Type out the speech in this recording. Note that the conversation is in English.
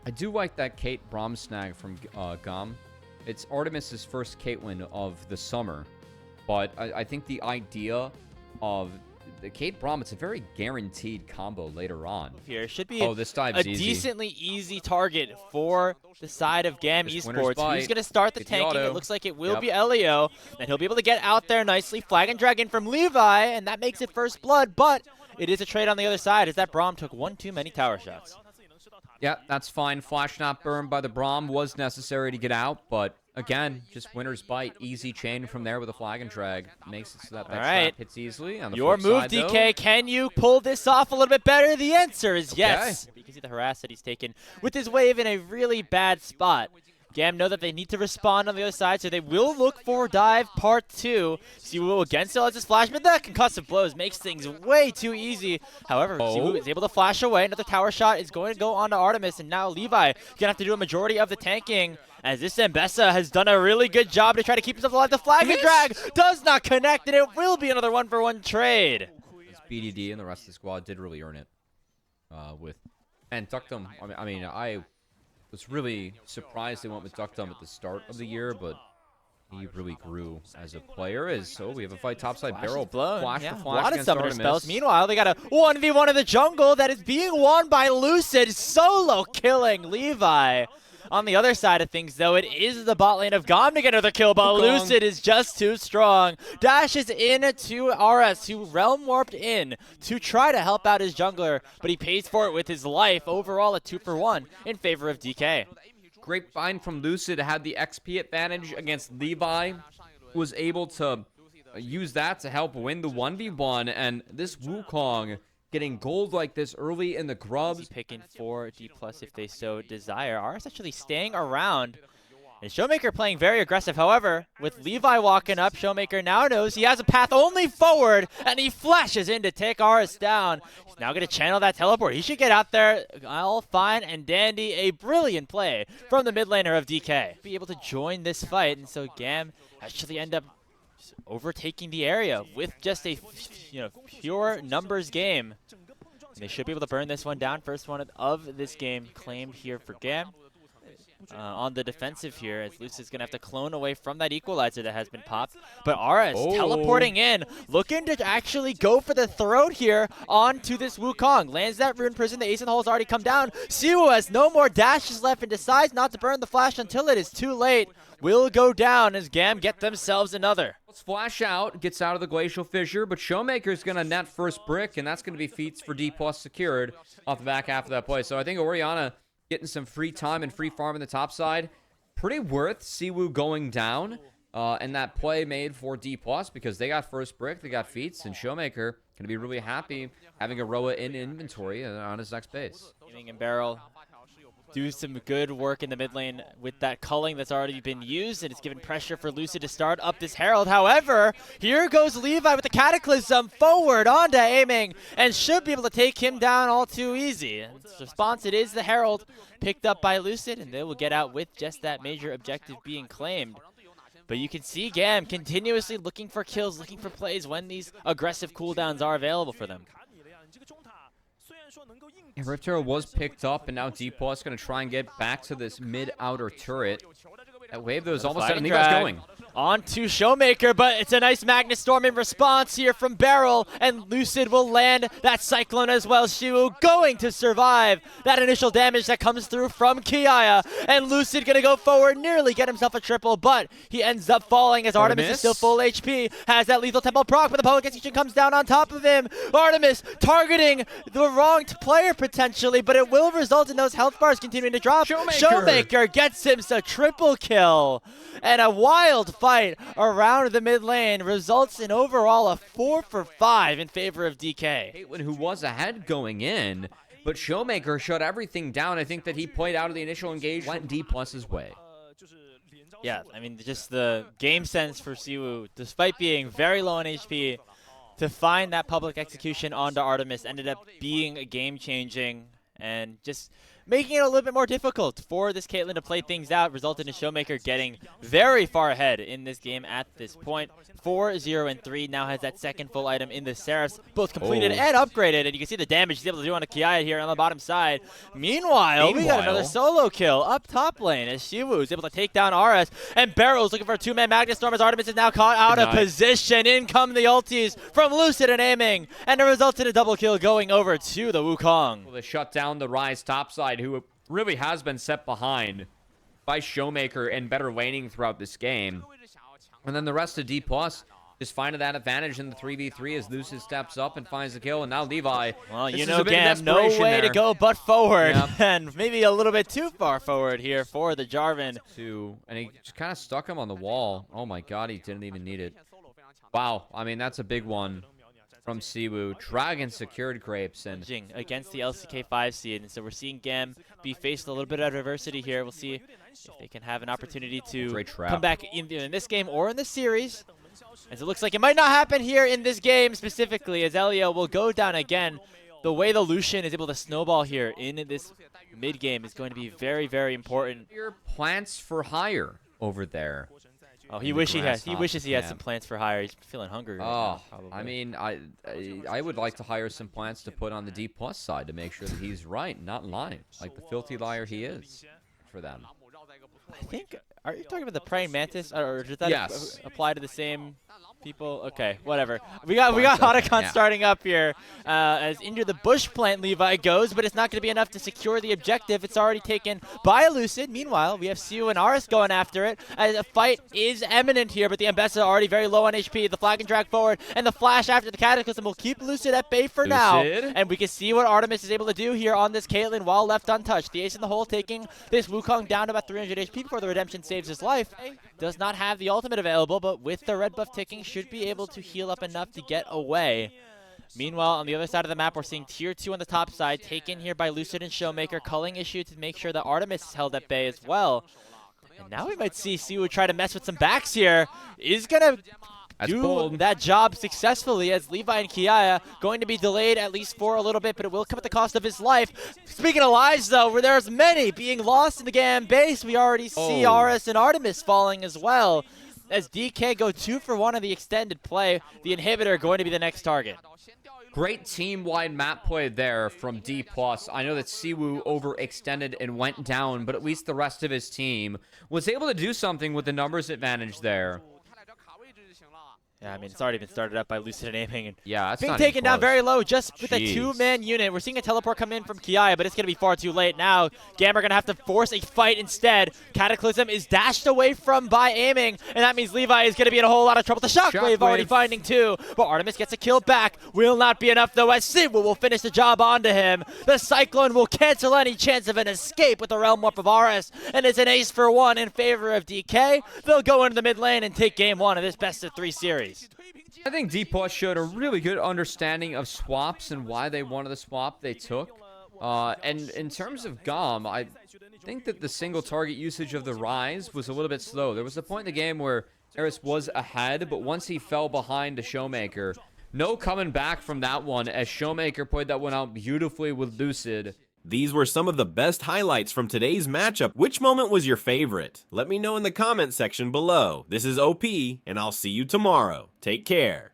I do like that Kate Braum snag from GAM. It's Artemis's first Kate win of the summer. But I think the idea of the Kate Braum, it's a very guaranteed combo later on. Here should be this dive's a easy. decently easy target for the side of GAM Esports. Who's going to start the tanking? It looks like it will be Elio. And he'll be able to get out there nicely. Flag and Dragon from Levi, and that makes it first blood. But it is a trade on the other side as that Braum took one too many tower shots. Yeah, that's fine. Flash not burned by the Braum was necessary to get out, but again, just winner's bite. Easy chain from there with a flag and drag. Makes it so that trap hits easily. On the Your move, side, DK. though, Can you pull this off a little bit better? The answer is yes. You can see the harass that he's taken with his wave in a really bad spot. GAM know that they need to respond on the other side, so they will look for dive part 2. Siwoo against it, lets his flash, but that concussive blows makes things way too easy. However, Siwoo is able to flash away. Another tower shot is going to go on to Artemis, and now Levi gonna have to do a majority of the tanking, as this Mbessa has done a really good job to try to keep himself alive. The flag and drag does not connect, and it will be another 1-for-1 trade. BDD and the rest of the squad did really earn it. And Duckdom, I mean, I was really surprised they went with Duckdom at the start of the year, but he really grew as a player. So we have a fight topside barrel. Blown. Flash A lot of summoner Artemis. spells. Meanwhile, they got a 1v1 in the jungle that is being won by Lucid, solo killing Levi. On the other side of things, though, it is the bot lane of GAM to get another kill, but Lucid is just too strong. Dashes in to RS, who realm warped in to try to help out his jungler, but he pays for it with his life. Overall, a 2-for-1 in favor of DK. Great find from Lucid, had the XP advantage against Levi, was able to use that to help win the 1v1, and this Wukong getting gold like this early in the grubs. Picking for Dplus if they so desire. RS actually staying around. And ShowMaker playing very aggressive. However, with Levi walking up, ShowMaker now knows he has a path only forward, and he flashes in to take RS down. He's now going to channel that teleport. He should get out there all fine and dandy. A brilliant play from the mid laner of DK. Be able to join this fight, and so GAM actually end up overtaking the area with just a pure numbers game. And they should be able to burn this one down. First one of this game claimed here for GAM. On the defensive here, as Lucid's going to have to clone away from that equalizer that has been popped. But RS teleporting in, looking to actually go for the throat here onto this Wukong. Lands that rune prison, the ace in the hole has already come down. Siwoo has no more dashes left and decides not to burn the flash until it is too late. Will go down as GAM get themselves another. Let's flash out, gets out of the glacial fissure, but ShowMaker's going to net first brick, and that's going to be feats for Dplus secured off the back half of that play. So I think Orianna getting some free time and free farm in the top side. Pretty worth Siwoo going down, and that play made for Dplus because they got first brick, they got feats, and ShowMaker going to be really happy having Aroa in inventory on his next base. Gaming and Barrel do some good work in the mid lane with that culling that's already been used, and it's given pressure for Lucid to start up this Herald. However, here goes Levi with the Cataclysm forward onto aiming, and should be able to take him down all too easy. Response, it is the Herald picked up by Lucid, and they will get out with just that major objective being claimed. But you can see GAM continuously looking for kills, looking for plays when these aggressive cooldowns are available for them. Rift Arrow was picked up, and now Dplus going to try and get back to this mid-outer turret. That wave, though, is almost out, and Levi's going. On to ShowMaker, but it's a nice Magnus Storm in response here from Barrel, and Lucid will land that Cyclone as well. Siwoo going to survive that initial damage that comes through from Kiaya, and Lucid gonna go forward, nearly get himself a triple, but he ends up falling as Artemis is still full HP, has that lethal tempo proc, but the public execution comes down on top of him. Artemis targeting the wrong player potentially, but it will result in those health bars continuing to drop. ShowMaker gets him a triple kill, and a wild fight around the mid lane results in overall a 4-for-5 in favor of DK. Caitlyn, who was ahead going in, but ShowMaker shut everything down. I think that he played out of the initial engagement, went Dplus's way. Yeah, I mean, just the game sense for Siwoo, despite being very low on HP, to find that public execution onto Artemis ended up being a game-changing, and just making it a little bit more difficult for this Caitlyn to play things out, resulting in ShowMaker getting very far ahead in this game at this point. 4-0-3, now has that second full item in the Seraphs, both completed and upgraded, and you can see the damage he's able to do on a Kiaya here on the bottom side. Meanwhile, we got another solo kill up top lane as Shiwu is able to take down RS, and Barrow's looking for a two-man Magnet Storm as Artemis is now caught out of position. In come the ultis from Lucid and aiming, and it results in a double kill going over to the Wukong. Well, they shut down the Rise topside, who really has been set behind by ShowMaker and better laning throughout this game. And then the rest of Dplus just finding that advantage in the 3v3 as Lucid steps up and finds the kill, and now Levi. Well, you know, GAM, no way to go but forward, and maybe a little bit too far forward here for the Jarvan. And he just kind of stuck him on the wall. Oh my god, he didn't even need it. Wow, I mean, that's a big one from Siwu. Dragon secured Grapes and against the LCK 5 seed, and so we're seeing GAM be faced a little bit of adversity here. We'll see if they can have an opportunity to come back in this game or in this series. As it looks like it might not happen here in this game specifically, as Elio will go down again. The way the Lucian is able to snowball here in this mid game is going to be very, very important. Your plants for hire over there. Oh, he wishes he had some plants for hire. He's feeling hungry right now, probably. I mean, I would like to hire some plants to put on the Dplus side to make sure that he's right, not lying, like the filthy liar he is for them. I think, are you talking about the praying mantis, or does that apply to the same people? Okay, whatever. We got Otacon starting up here as into the bush plant Levi goes, but it's not going to be enough to secure the objective. It's already taken by Lucid. Meanwhile, we have Siu and Aris going after it. A fight is imminent here, but the Ambessa already very low on HP. The flag and drag forward, and the flash after the Cataclysm will keep Lucid at bay for now. And we can see what Artemis is able to do here on this Caitlyn while left untouched. The ace in the hole taking this Wukong down to about 300 HP before the redemption saves his life. Does not have the ultimate available, but with the red buff ticking, should be able to heal up enough to get away. Meanwhile, on the other side of the map, we're seeing tier 2 on the top side, taken here by Lucid and ShowMaker, culling issue to make sure that Artemis is held at bay as well. And now we might see Siwu try to mess with some backs here. Is going to do that job successfully, as Levi and Kiaya going to be delayed at least for a little bit, but it will come at the cost of his life. Speaking of lives, though, where there's many being lost in the GAM base, we already see Aris and Artemis falling as well. As DK go 2 for 1 on the extended play, the inhibitor going to be the next target. Great team-wide map play there from Dplus. I know that Siwu overextended and went down, but at least the rest of his team was able to do something with the numbers advantage there. Yeah, I mean, it's already been started up by Lucid and aiming. And that's being taken down very low just with a 2-man unit. We're seeing a teleport come in from Kiaya, but it's going to be far too late now. GAM are going to have to force a fight instead. Cataclysm is dashed away from by aiming, and that means Levi is going to be in a whole lot of trouble. The Shockwave already finding 2, but Artemis gets a kill back. Will not be enough, though, as Siwu will finish the job onto him. The Cyclone will cancel any chance of an escape with the Realm Warp of RS, and it's an ace for 1 in favor of DK. They'll go into the mid lane and take game 1 of this best-of-3 series. I think Dplus showed a really good understanding of swaps and why they wanted the swap they took. And in terms of GAM, I think that the single target usage of the Rise was a little bit slow. There was a point in the game where Eris was ahead, but once he fell behind to ShowMaker, no coming back from that one, as ShowMaker played that one out beautifully with Lucid. These were some of the best highlights from today's matchup. Which moment was your favorite? Let me know in the comment section below. This is OP, and I'll see you tomorrow. Take care.